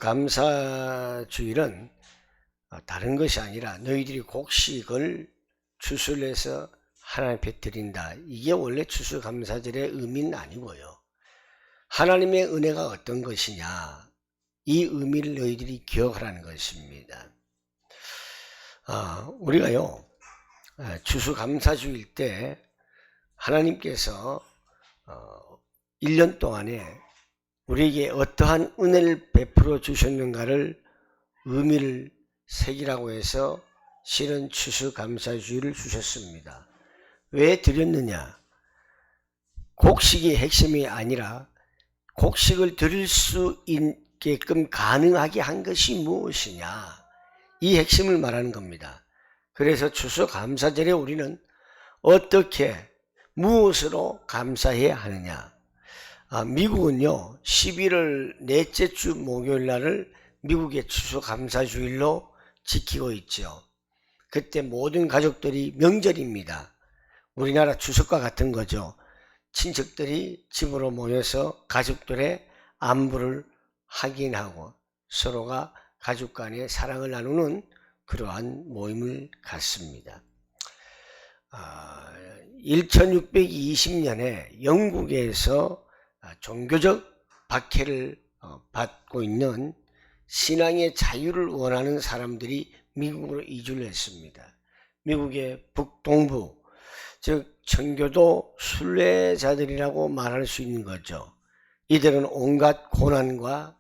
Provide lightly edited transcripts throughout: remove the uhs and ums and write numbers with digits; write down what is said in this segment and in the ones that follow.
감사주일은 다른 것이 아니라 너희들이 곡식을 추수해서 하나님께 드린다. 이게 원래 추수감사절의 의미는 아니고요. 하나님의 은혜가 어떤 것이냐, 이 의미를 너희들이 기억하라는 것입니다. 우리가요, 추수감사주일 때 하나님께서 1년 동안에 우리에게 어떠한 은혜를 베풀어 주셨는가를 의미를 새기라고 해서 실은 추수감사주일을 주셨습니다. 왜 드렸느냐? 곡식이 핵심이 아니라 곡식을 드릴 수 있게끔 가능하게 한 것이 무엇이냐, 이 핵심을 말하는 겁니다. 그래서 추수감사절에 우리는 어떻게 무엇으로 감사해야 하느냐. 미국은요 11월 넷째 주 목요일 날을 미국의 추수감사주일로 지키고 있죠. 그때 모든 가족들이 명절입니다. 우리나라 추석과 같은 거죠. 친척들이 집으로 모여서 가족들의 안부를 확인하고 서로가 가족 간의 사랑을 나누는 그러한 모임을 갖습니다. 1620년에 영국에서 종교적 박해를 받고 있는 신앙의 자유를 원하는 사람들이 미국으로 이주를 했습니다. 미국의 북동부, 즉 청교도 순례자들이라고 말할 수 있는 거죠. 이들은 온갖 고난과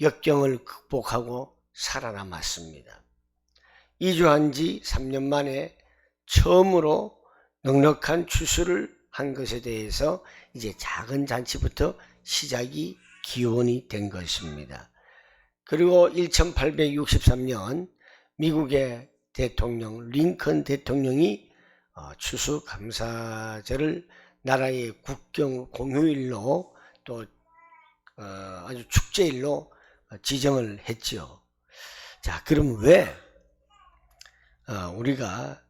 역경을 극복하고 살아남았습니다. 이주한 지 3년 만에 처음으로 넉넉한 추수를 한 것에 대해서 이제 작은 잔치부터 시작이 기원이 된 것입니다. 그리고 1863년 미국의 대통령 링컨 대통령이 추수감사절을 나라의 국경 공휴일로 또 아주 축제일로 지정을 했죠. 자, 그럼 왜 우리가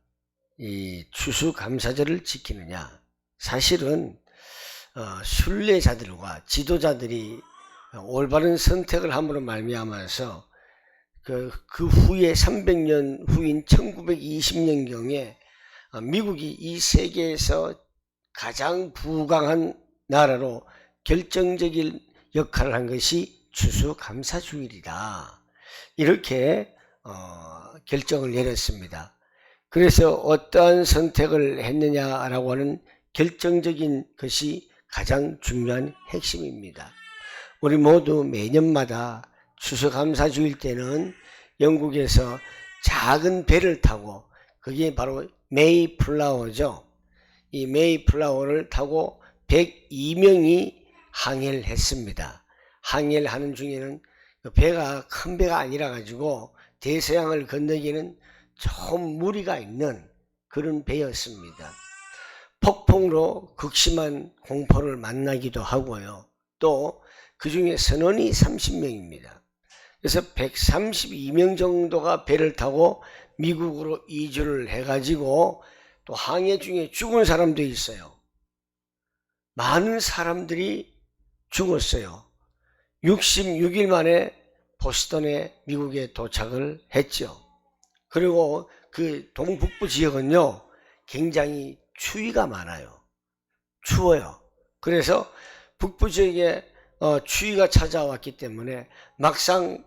이 추수감사절을 지키느냐? 사실은 순례자들과 지도자들이 올바른 선택을 함으로 말미암아서 그 후에 300년 후인 1920년경에 미국이 이 세계에서 가장 부강한 나라로 결정적인 역할을 한 것이 추수감사주일이다, 이렇게 결정을 내렸습니다. 그래서 어떠한 선택을 했느냐라고 하는 결정적인 것이 가장 중요한 핵심입니다. 우리 모두 매년마다 추수감사주일 때는 영국에서 작은 배를 타고, 그게 바로 메이플라워죠. 이 메이플라워를 타고 102명이 항해를 했습니다. 항해를 하는 중에는 배가 큰 배가 아니라 가지고 대서양을 건너기에는 좀 무리가 있는 그런 배였습니다. 폭풍으로 극심한 공포를 만나기도 하고요. 또 그 중에 선원이 30명입니다. 그래서 132명 정도가 배를 타고 미국으로 이주를 해가지고 또 항해 중에 죽은 사람도 있어요. 많은 사람들이 죽었어요. 66일 만에 보스턴에 미국에 도착을 했죠. 그리고 그 동북부 지역은요 굉장히 추위가 많아요. 추워요. 그래서 북부 지역에 추위가 찾아왔기 때문에 막상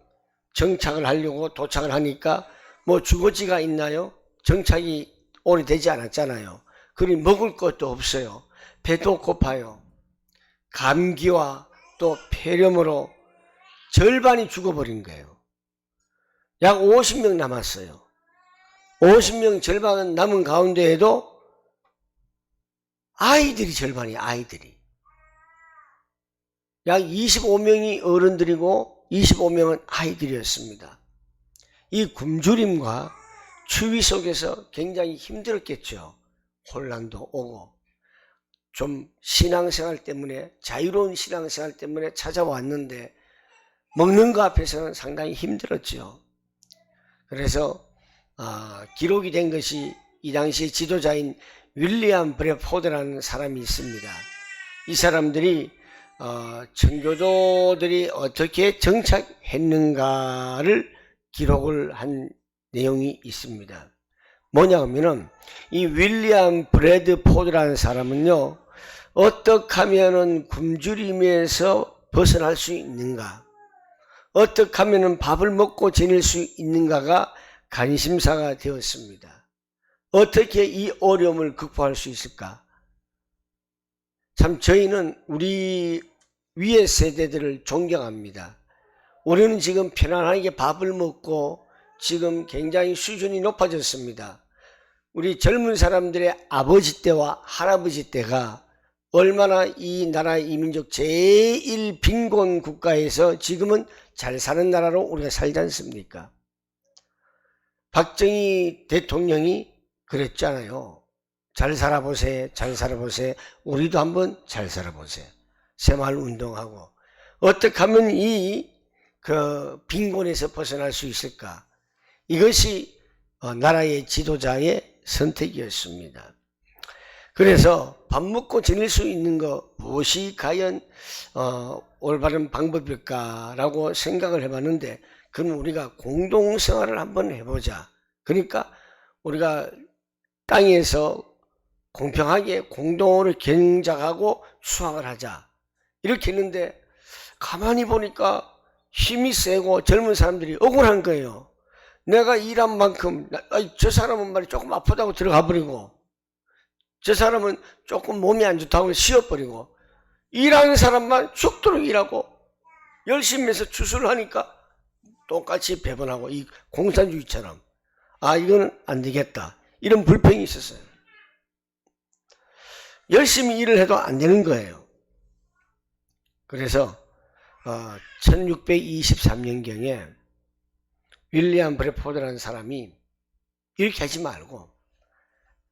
정착을 하려고 도착을 하니까 뭐 주거지가 있나요? 정착이 오래되지 않았잖아요. 그러니 먹을 것도 없어요. 배도 고파요. 감기와 또 폐렴으로 절반이 죽어버린 거예요. 약 50명 남았어요. 50명 절반 남은 가운데에도 아이들이 절반이 아이들이. 약 25명이 어른들이고 25명은 아이들이었습니다. 이 굶주림과 추위 속에서 굉장히 힘들었겠죠. 혼란도 오고 좀 신앙생활 때문에, 자유로운 신앙생활 때문에 찾아왔는데 먹는 거 앞에서는 상당히 힘들었죠. 그래서 기록이 된 것이 이 당시 지도자인 윌리엄 브래포드라는 사람이 있습니다. 이 사람들이 청교도들이 어떻게 정착했는가를 기록을 한 내용이 있습니다. 뭐냐 하면은 이 윌리엄 브래드포드라는 사람은요, 어떻게 하면은 굶주림에서 벗어날 수 있는가, 어떻게 하면은 밥을 먹고 지낼 수 있는가가 관심사가 되었습니다. 어떻게 이 어려움을 극복할 수 있을까? 참 저희는 우리 위의 세대들을 존경합니다. 우리는 지금 편안하게 밥을 먹고 지금 굉장히 수준이 높아졌습니다. 우리 젊은 사람들의 아버지 때와 할아버지 때가 얼마나 이 나라 이 민족 제일 빈곤 국가에서 지금은 잘 사는 나라로 우리가 살지 않습니까? 박정희 대통령이 그랬잖아요. 잘 살아보세, 잘 살아보세. 우리도 한번 잘 살아보세. 새마을 운동하고 어떻게 하면 이 빈곤에서 벗어날 수 있을까? 이것이 나라의 지도자의 선택이었습니다. 그래서 밥 먹고 지낼 수 있는 것 무엇이 과연 올바른 방법일까라고 생각을 해봤는데, 그럼 우리가 공동생활을 한번 해보자. 그러니까 우리가 땅에서 공평하게 공동으로 경작하고 수확을 하자. 이렇게 했는데 가만히 보니까 힘이 세고 젊은 사람들이 억울한 거예요. 내가 일한 만큼 저 사람은 말이 조금 아프다고 들어가 버리고, 저 사람은 조금 몸이 안 좋다고 쉬어버리고, 일하는 사람만 죽도록 일하고 열심히 해서 추수를 하니까 똑같이 배분하고, 이 공산주의처럼. 이거는 안 되겠다, 이런 불평이 있었어요. 열심히 일을 해도 안 되는 거예요. 그래서 1623년경에 윌리엄 브래포드라는 사람이 이렇게 하지 말고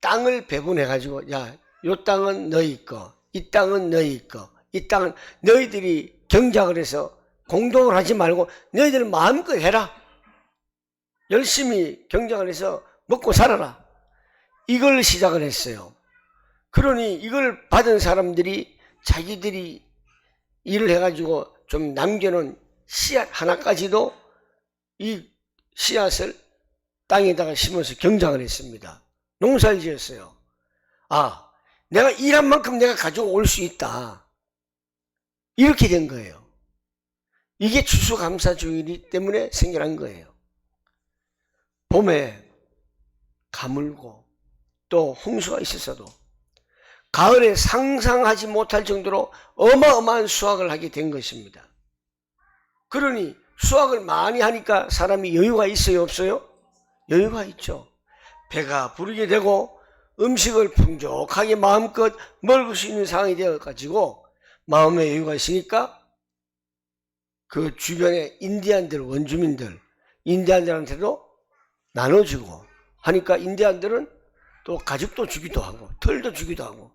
땅을 배분해가지고, 야, 요 땅은 너희 거, 이 땅은 너희 거, 이 땅은 너희들이 경작을 해서 공동을 하지 말고 너희들 마음껏 해라. 열심히 경작을 해서 먹고 살아라. 이걸 시작을 했어요. 그러니 이걸 받은 사람들이 자기들이 일을 해가지고 좀 남겨놓은 씨앗 하나까지도 이 씨앗을 땅에다가 심어서 경작을 했습니다. 농사를 지었어요. 내가 일한 만큼 내가 가지고 올 수 있다. 이렇게 된 거예요. 이게 추수감사주의 때문에 생겨난 거예요. 봄에 가물고 또 홍수가 있었어도 가을에 상상하지 못할 정도로 어마어마한 수확을 하게 된 것입니다. 그러니 수확을 많이 하니까 사람이 여유가 있어요, 없어요? 여유가 있죠. 배가 부르게 되고 음식을 풍족하게 마음껏 먹을 수 있는 상황이 되어가지고 마음의 여유가 있으니까 그 주변의 인디안들, 원주민들, 인디안들한테도 나눠주고 하니까 인디안들은 또 가죽도 주기도 하고 털도 주기도 하고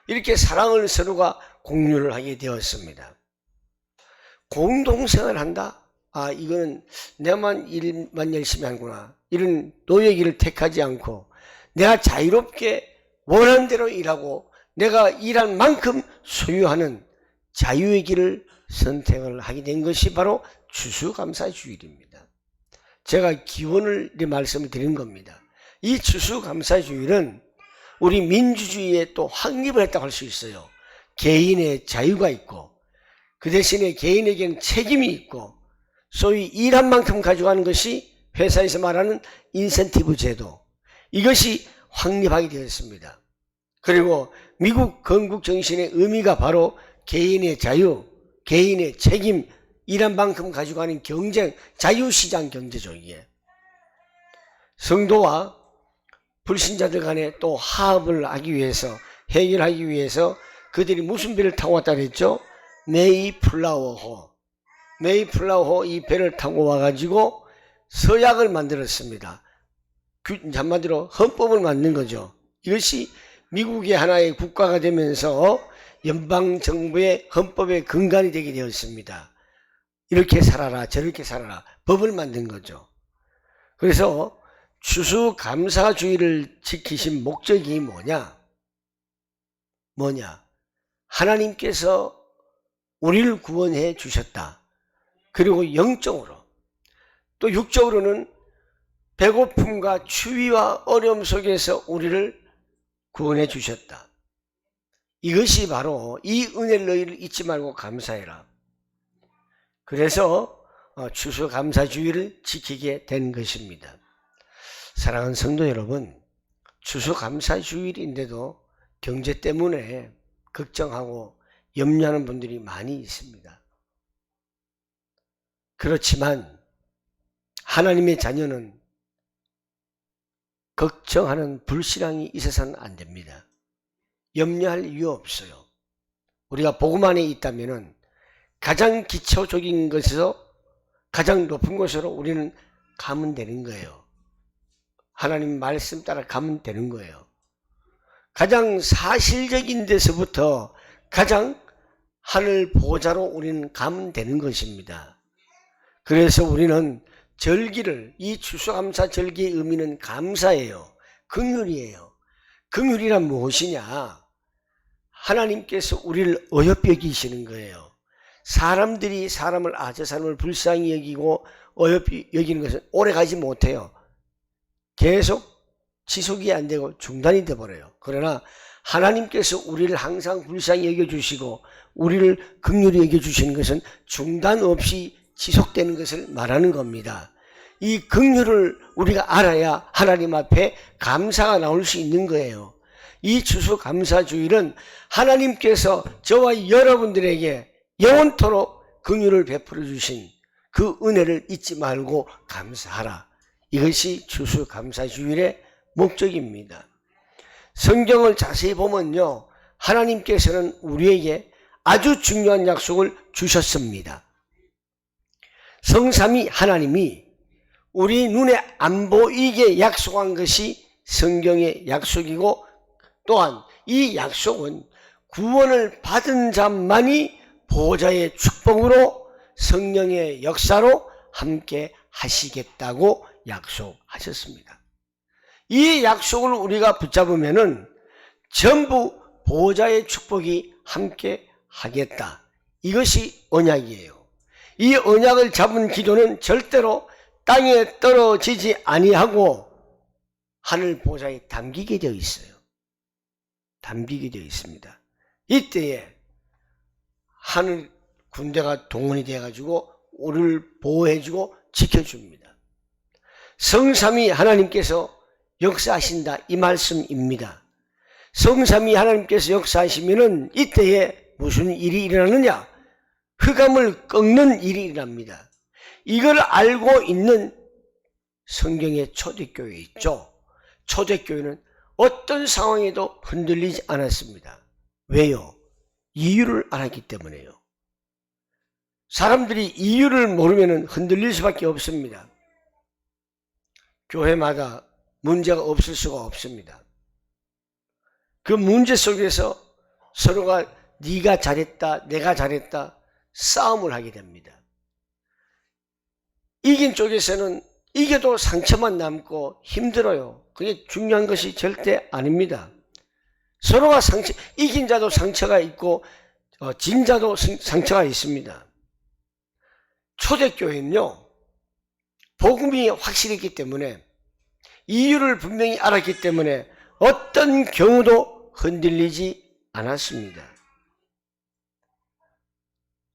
이렇게 사랑을 서로가 공유를 하게 되었습니다. 공동생활을 한다? 이거는 내만 일만 열심히 하는구나. 이런 노예기를 택하지 않고 내가 자유롭게 원하는 대로 일하고 내가 일한 만큼 소유하는 자유의 길을 선택을 하게 된 것이 바로 추수감사주일입니다. 제가 기원을 말씀을 드린 겁니다. 이 추수감사주일은 우리 민주주의에 또 확립을 했다고 할 수 있어요. 개인의 자유가 있고 그 대신에 개인에게는 책임이 있고 소위 일한 만큼 가져가는 것이 회사에서 말하는 인센티브 제도, 이것이 확립하게 되었습니다. 그리고 미국 건국 정신의 의미가 바로 개인의 자유, 개인의 책임, 일한 만큼 가져가는 경쟁, 자유시장 경제주의에 성도와 불신자들 간에 또 화합을 하기 위해서, 해결하기 위해서 그들이 무슨 배를 타고 왔다 그랬죠? 메이플라워호. 메이플라워호 이 배를 타고 와가지고 서약을 만들었습니다. 한마디로 헌법을 만든 거죠. 이것이 미국의 하나의 국가가 되면서 연방정부의 헌법의 근간이 되게 되었습니다. 이렇게 살아라, 저렇게 살아라, 법을 만든 거죠. 그래서 추수감사주의를 지키신 목적이 뭐냐? 하나님께서 우리를 구원해 주셨다. 그리고 영적으로 또 육적으로는 배고픔과 추위와 어려움 속에서 우리를 구원해 주셨다. 이것이 바로 이 은혜를 너희를 잊지 말고 감사해라. 그래서 추수감사주의를 지키게 된 것입니다. 사랑하는 성도 여러분, 추수감사주일인데도 경제 때문에 걱정하고 염려하는 분들이 많이 있습니다. 그렇지만 하나님의 자녀는 걱정하는 불신앙이 있어서는 안 됩니다. 염려할 이유 없어요. 우리가 복음 안에 있다면 가장 기초적인 것에서 가장 높은 곳으로 우리는 가면 되는 거예요. 하나님 말씀 따라 가면 되는 거예요. 가장 사실적인 데서부터 가장 하늘 보좌로 우리는 가면 되는 것입니다. 그래서 우리는 절기를, 이 추수감사 절기의 의미는 감사예요. 긍휼이에요. 긍휼이란 무엇이냐? 하나님께서 우리를 어여삐 여기시는 거예요. 사람들이 사람을 저 사람을 불쌍히 여기고 어여삐 여기는 것은 오래 가지 못해요. 계속 지속이 안 되고 중단이 되어버려요. 그러나 하나님께서 우리를 항상 불쌍히 여겨주시고 우리를 긍휼히 여겨주시는 것은 중단 없이 지속되는 것을 말하는 겁니다. 이 긍휼을 우리가 알아야 하나님 앞에 감사가 나올 수 있는 거예요. 이 추수감사주일은 하나님께서 저와 여러분들에게 영원토록 긍휼을 베풀어 주신 그 은혜를 잊지 말고 감사하라. 이것이 추수감사주일의 목적입니다. 성경을 자세히 보면요, 하나님께서는 우리에게 아주 중요한 약속을 주셨습니다. 성삼위 하나님이 우리 눈에 안 보이게 약속한 것이 성경의 약속이고, 또한 이 약속은 구원을 받은 자만이 보좌의 축복으로 성령의 역사로 함께 하시겠다고 약속하셨습니다. 이 약속을 우리가 붙잡으면은 전부 보좌의 축복이 함께 하겠다. 이것이 언약이에요. 이 언약을 잡은 기도는 절대로 땅에 떨어지지 아니하고 하늘 보좌에 담기게 되어 있어요. 담기게 되어 있습니다. 이때에 하늘 군대가 동원이 되어가지고 우리를 보호해주고 지켜줍니다. 성삼위 하나님께서 역사하신다, 이 말씀입니다. 성삼위 하나님께서 역사하시면은 이때에 무슨 일이 일어나느냐? 흑암을 꺾는 일이 일어납니다. 이걸 알고 있는 성경의 초대교회 있죠. 초대교회는 어떤 상황에도 흔들리지 않았습니다. 왜요? 이유를 알았기 때문에요. 사람들이 이유를 모르면 흔들릴 수밖에 없습니다. 교회마다 문제가 없을 수가 없습니다. 그 문제 속에서 서로가 네가 잘했다, 내가 잘했다 싸움을 하게 됩니다. 이긴 쪽에서는 이겨도 상처만 남고 힘들어요. 그게 중요한 것이 절대 아닙니다. 서로가 이긴 자도 상처가 있고 진 자도 상처가 있습니다. 초대교회는요, 복음이 확실했기 때문에, 이유를 분명히 알았기 때문에 어떤 경우도 흔들리지 않았습니다.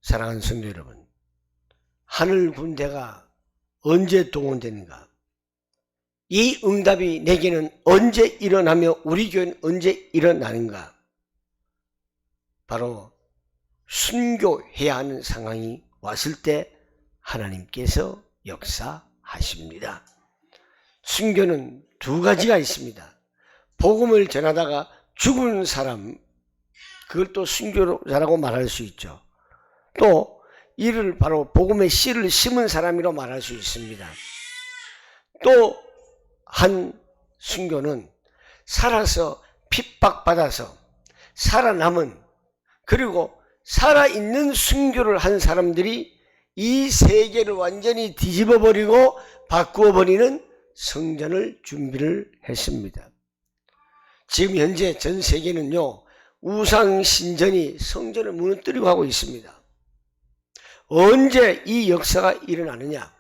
사랑하는 성도 여러분, 하늘 군대가 언제 동원되는가? 이 응답이 내게는 언제 일어나며 우리 교회는 언제 일어나는가? 바로 순교해야 하는 상황이 왔을 때 하나님께서 역사하십니다. 순교는 두 가지가 있습니다. 복음을 전하다가 죽은 사람, 그걸 또 순교자라고 말할 수 있죠. 또 이를 바로 복음의 씨를 심은 사람이라고 말할 수 있습니다. 또 한 순교는 살아서 핍박받아서 살아남은, 그리고 살아있는 순교를 한 사람들이 이 세계를 완전히 뒤집어버리고 바꾸어버리는 성전을 준비를 했습니다. 지금 현재 전 세계는요, 우상 신전이 성전을 무너뜨리고 하고 있습니다. 언제 이 역사가 일어나느냐?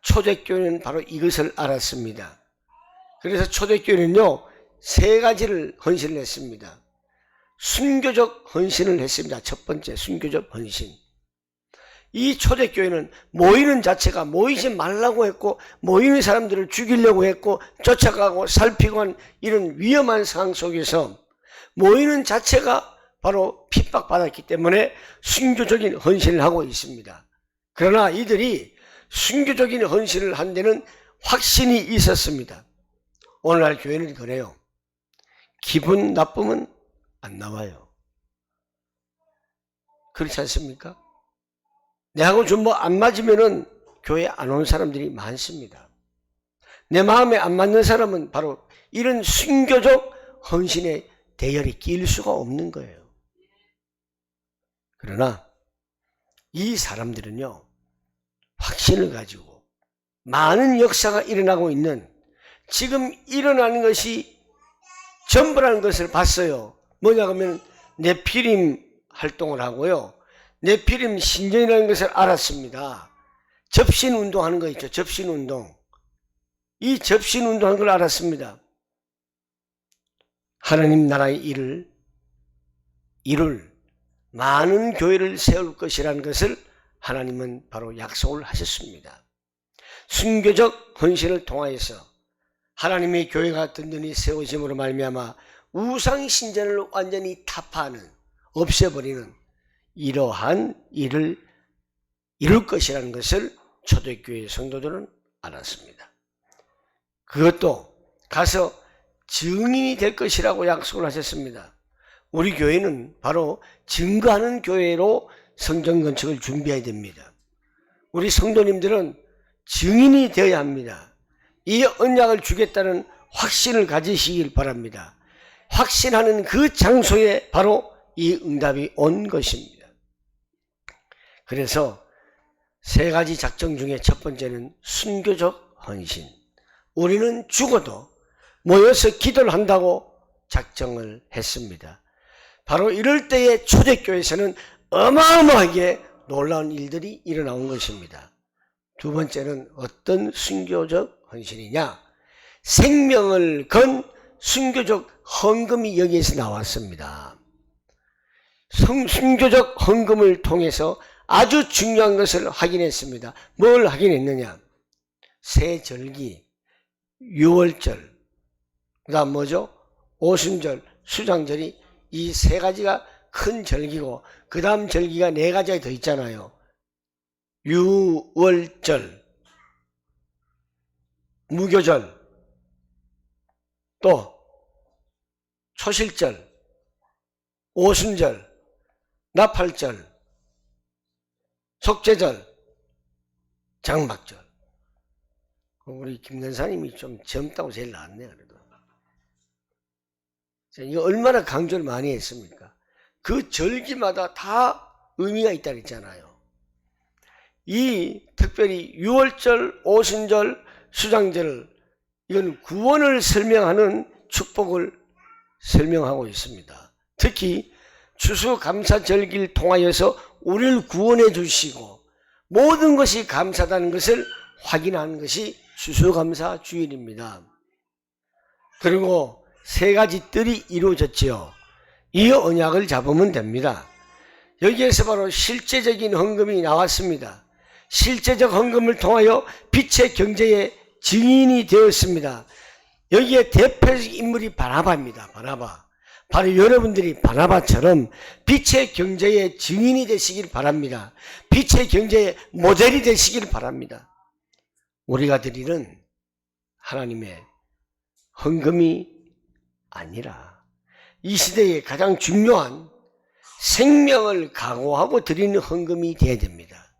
초대교회는 바로 이것을 알았습니다. 그래서 초대교회는요, 세 가지를 헌신을 했습니다. 순교적 헌신을 했습니다. 첫 번째, 순교적 헌신. 이 초대교회는 모이는 자체가 모이지 말라고 했고, 모이는 사람들을 죽이려고 했고, 쫓아가고 살피고 한 이런 위험한 상황 속에서 모이는 자체가 바로 핍박받았기 때문에 순교적인 헌신을 하고 있습니다. 그러나 이들이 순교적인 헌신을 한 데는 확신이 있었습니다. 오늘날 교회는 그래요. 기분 나쁘면 안 나와요. 그렇지 않습니까? 내하고 좀 뭐 안 맞으면은 교회 안 온 사람들이 많습니다. 내 마음에 안 맞는 사람은 바로 이런 순교적 헌신의 대열에 끼일 수가 없는 거예요. 그러나 이 사람들은요, 확신을 가지고 많은 역사가 일어나고 있는, 지금 일어나는 것이 전부라는 것을 봤어요. 뭐냐 하면 네피림 활동을 하고요, 네피림 신전이라는 것을 알았습니다. 접신운동 하는 거 있죠. 접신운동. 이 접신운동 하는 걸 알았습니다. 하나님 나라의 일을 이룰 많은 교회를 세울 것이라는 것을 하나님은 바로 약속을 하셨습니다. 순교적 헌신을 통하여서 하나님의 교회가 든든히 세워짐으로 말미암아 우상신전을 완전히 타파하는, 없애버리는 이러한 일을 이룰 것이라는 것을 초대교회 성도들은 알았습니다. 그것도 가서 증인이 될 것이라고 약속을 하셨습니다. 우리 교회는 바로 증거하는 교회로 성전 건축을 준비해야 됩니다. 우리 성도님들은 증인이 되어야 합니다. 이 언약을 주겠다는 확신을 가지시길 바랍니다. 확신하는 그 장소에 바로 이 응답이 온 것입니다. 그래서 세 가지 작정 중에 첫 번째는 순교적 헌신. 우리는 죽어도 모여서 기도를 한다고 작정을 했습니다. 바로 이럴 때에 초대교회에서는 어마어마하게 놀라운 일들이 일어나온 것입니다. 두 번째는 어떤 순교적 헌신이냐? 생명을 건 순교적 헌금이 여기에서 나왔습니다. 순교적 헌금을 통해서 아주 중요한 것을 확인했습니다. 뭘 확인했느냐? 새 절기, 유월절, 그 다음 뭐죠? 오순절, 수장절이 이 세 가지가 큰 절기고, 그 다음 절기가 네 가지가 더 있잖아요. 유월절, 무교절, 또 초실절, 오순절, 나팔절, 속죄절, 장막절. 우리 김근사님이 좀 젊다고 제일 낫네요. 그래도 이거 얼마나 강조를 많이 했습니까? 그 절기마다 다 의미가 있다 그랬잖아요. 이 특별히 유월절, 오순절, 수장절, 이건 구원을 설명하는 축복을 설명하고 있습니다. 특히 추수감사절기를 통하여서 우리를 구원해 주시고 모든 것이 감사하다는 것을 확인하는 것이 추수감사 주일입니다. 그리고 세 가지 뜰이 이루어졌지요. 이 언약을 잡으면 됩니다. 여기에서 바로 실제적인 헌금이 나왔습니다. 실제적 헌금을 통하여 빛의 경제의 증인이 되었습니다. 여기에 대표적 인물이 바나바입니다. 바나바. 바로 여러분들이 바나바처럼 빛의 경제의 증인이 되시길 바랍니다. 빛의 경제의 모델이 되시길 바랍니다. 우리가 드리는 하나님의 헌금이 아니라 이 시대에 가장 중요한 생명을 각오하고 드리는 헌금이 되어야 됩니다.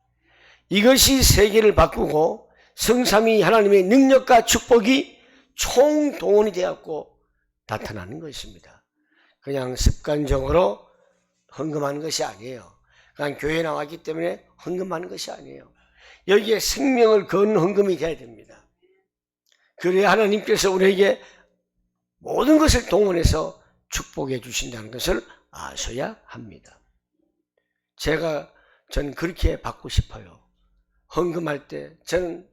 이것이 세계를 바꾸고 성삼위 하나님의 능력과 축복이 총동원이 되었고 나타나는 것입니다. 그냥 습관적으로 헌금하는 것이 아니에요. 그냥 교회에 나왔기 때문에 헌금하는 것이 아니에요. 여기에 생명을 거는 헌금이 되어야 됩니다. 그래야 하나님께서 우리에게 모든 것을 동원해서 축복해 주신다는 것을 아셔야 합니다. 제가 저는 그렇게 받고 싶어요. 헌금할 때 저는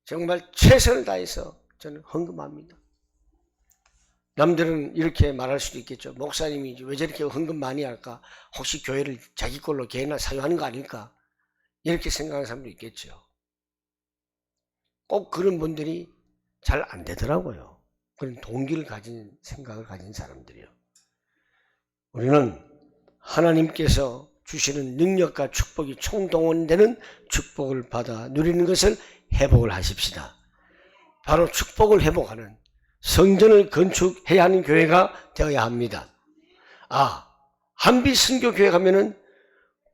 정말 최선을 다해서 저는 헌금합니다. 남들은 이렇게 말할 수도 있겠죠. 목사님이 왜 저렇게 헌금 많이 할까? 혹시 교회를 자기 걸로 개나 사유하는 거 아닐까? 이렇게 생각하는 사람도 있겠죠. 꼭 그런 분들이 잘 안 되더라고요. 그런 동기를 가진 생각을 가진 사람들이요. 우리는 하나님께서 주시는 능력과 축복이 총동원되는 축복을 받아 누리는 것을 회복을 하십시다. 바로 축복을 회복하는 성전을 건축해야 하는 교회가 되어야 합니다. 한빛 선교교회 가면은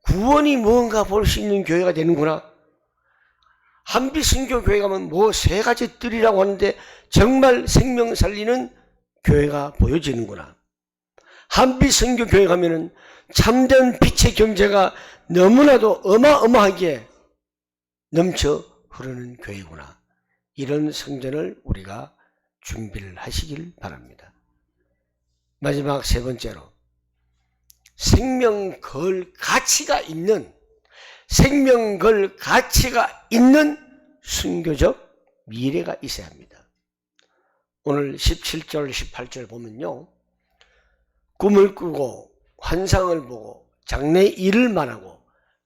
구원이 무언가 볼 수 있는 교회가 되는구나. 한빛 선교교회 가면 뭐 세 가지 뜰이라고 하는데 정말 생명 살리는 교회가 보여지는구나. 한빛 선교교회 가면은 참된 빛의 경제가 너무나도 어마어마하게 넘쳐 흐르는 교회구나. 이런 성전을 우리가 준비를 하시길 바랍니다. 마지막 세 번째로 생명 걸 가치가 있는 순교적 미래가 있어야 합니다. 오늘 17절 18절 보면요, 꿈을 꾸고 환상을 보고 장래 일을 말하고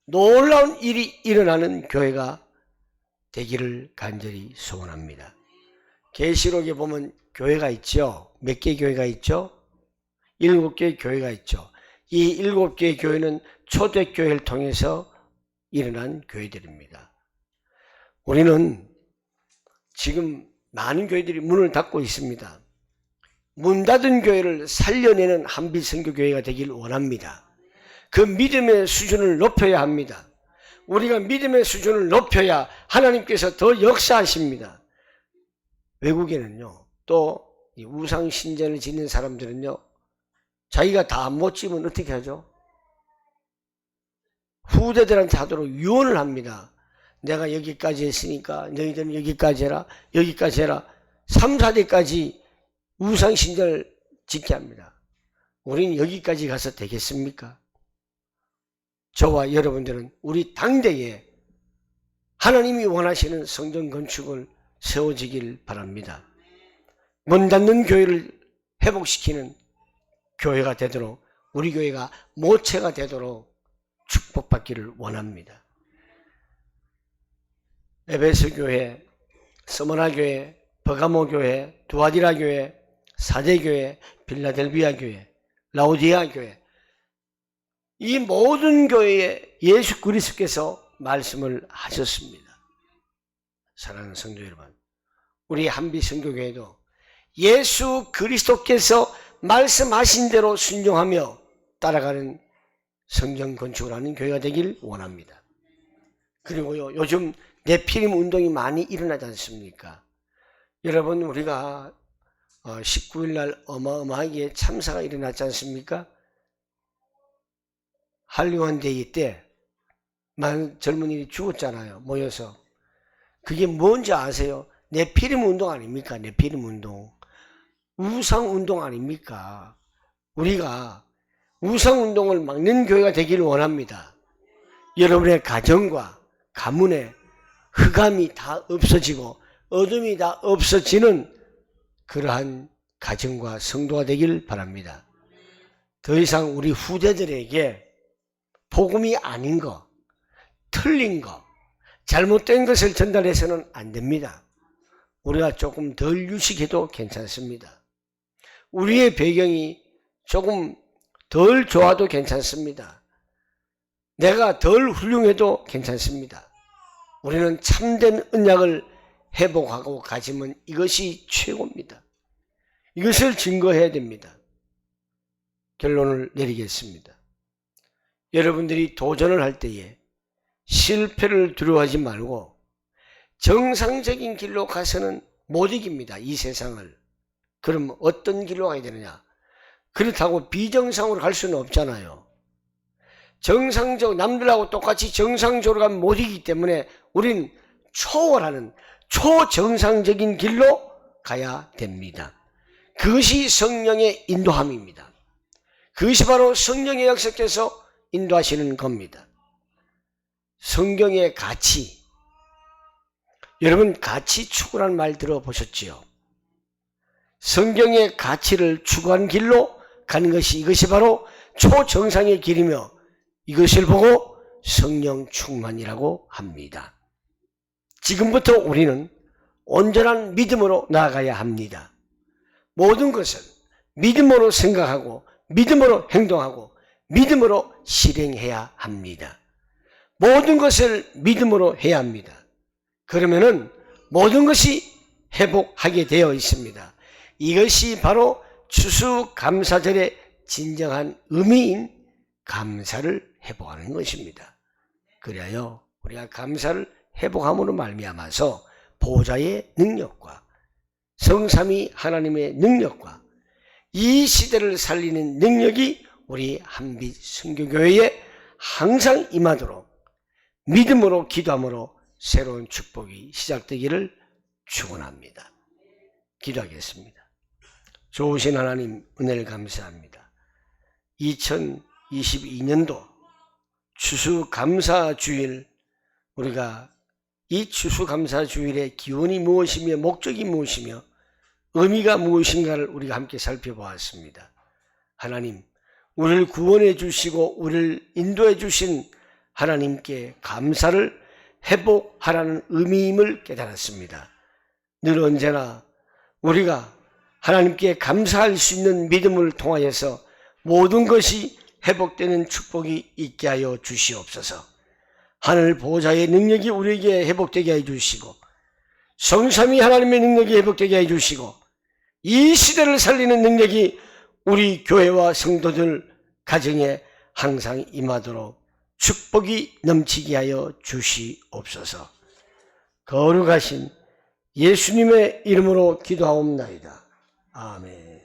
놀라운 일이 일어나는 교회가 되기를 간절히 소원합니다. 계시록에 보면 교회가 있죠. 몇 개 교회가 있죠? 7개의 교회가 있죠. 이 7개의 교회는 초대교회를 통해서 일어난 교회들입니다. 우리는 지금 많은 교회들이 문을 닫고 있습니다. 문 닫은 교회를 살려내는 한빛 선교교회가 되길 원합니다. 그 믿음의 수준을 높여야 합니다. 우리가 믿음의 수준을 높여야 하나님께서 더 역사하십니다. 외국에는요, 또 우상 신전을 짓는 사람들은요, 자기가 다 못 지으면 어떻게 하죠? 후대들한테 하도록 유언을 합니다. 내가 여기까지 했으니까 너희들은 여기까지 해라, 여기까지 해라. 3, 4대까지 우상 신전을 짓게 합니다. 우리는 여기까지 가서 되겠습니까? 저와 여러분들은 우리 당대에 하나님이 원하시는 성전 건축을 세워지길 바랍니다. 문 닫는 교회를 회복시키는 교회가 되도록, 우리 교회가 모체가 되도록 축복받기를 원합니다. 에베소 교회, 스무나 교회, 버가모 교회, 두아디라 교회, 사대 교회, 빌라델비아 교회, 라오디아 교회, 이 모든 교회에 예수 그리스도께서 말씀을 하셨습니다. 사랑하는 성도 여러분, 우리 한빛 선교교회도 예수 그리스도께서 말씀하신 대로 순종하며 따라가는 성전 건축을 하는 교회가 되길 원합니다. 그리고요, 요즘 네피림 운동이 많이 일어나지 않습니까? 여러분, 우리가 19일 날 어마어마하게 참사가 일어났지 않습니까? 할리원데이 때 많은 젊은이들이 죽었잖아요. 모여서. 그게 뭔지 아세요? 네피림 운동 아닙니까? 네피림 운동. 우상 운동 아닙니까? 우리가 우상 운동을 막는 교회가 되기를 원합니다. 여러분의 가정과 가문에 흑암이 다 없어지고 어둠이 다 없어지는 그러한 가정과 성도가 되길 바랍니다. 더 이상 우리 후대들에게 복음이 아닌 거, 틀린 거, 잘못된 것을 전달해서는 안 됩니다. 우리가 조금 덜 유식해도 괜찮습니다. 우리의 배경이 조금 덜 좋아도 괜찮습니다. 내가 덜 훌륭해도 괜찮습니다. 우리는 참된 언약을 회복하고 가지면 이것이 최고입니다. 이것을 증거해야 됩니다. 결론을 내리겠습니다. 여러분들이 도전을 할 때에 실패를 두려워하지 말고 정상적인 길로 가서는 못 이깁니다. 이 세상을. 그럼 어떤 길로 가야 되느냐? 그렇다고 비정상으로 갈 수는 없잖아요. 남들하고 똑같이 정상적으로 가면 못 이기기 때문에 우린 초월하는 초정상적인 길로 가야 됩니다. 그것이 성령의 인도함입니다. 그것이 바로 성령의 역사께서 인도하시는 겁니다. 성경의 가치, 여러분 가치 추구라는 말 들어보셨지요? 성경의 가치를 추구한 길로 가는 것이 이것이 바로 초정상의 길이며 이것을 보고 성령 충만이라고 합니다. 지금부터 우리는 온전한 믿음으로 나아가야 합니다. 모든 것은 믿음으로 생각하고 믿음으로 행동하고 믿음으로 실행해야 합니다. 모든 것을 믿음으로 해야 합니다. 그러면은 모든 것이 회복하게 되어 있습니다. 이것이 바로 추수감사절의 진정한 의미인 감사를 회복하는 것입니다. 그래야 우리가 감사를 회복함으로 말미암아서 보좌의 능력과 성삼위 하나님의 능력과 이 시대를 살리는 능력이 우리 한빛 선교교회에 항상 임하도록 믿음으로 기도함으로 새로운 축복이 시작되기를 축원합니다. 기도하겠습니다. 좋으신 하나님 은혜를 감사합니다. 2022년도 추수감사주일, 우리가 이 추수감사주일의 기원이 무엇이며 목적이 무엇이며 의미가 무엇인가를 우리가 함께 살펴보았습니다. 하나님, 우리를 구원해 주시고 우리를 인도해 주신 하나님께 감사를 회복하라는 의미임을 깨달았습니다. 늘 언제나 우리가 하나님께 감사할 수 있는 믿음을 통하여서 모든 것이 회복되는 축복이 있게 하여 주시옵소서. 하늘 보좌의 능력이 우리에게 회복되게 해 주시고 성삼위 하나님의 능력이 회복되게 해 주시고 이 시대를 살리는 능력이 우리 교회와 성도들 가정에 항상 임하도록 축복이 넘치게 하여 주시옵소서. 거룩하신 예수님의 이름으로 기도하옵나이다. 아멘.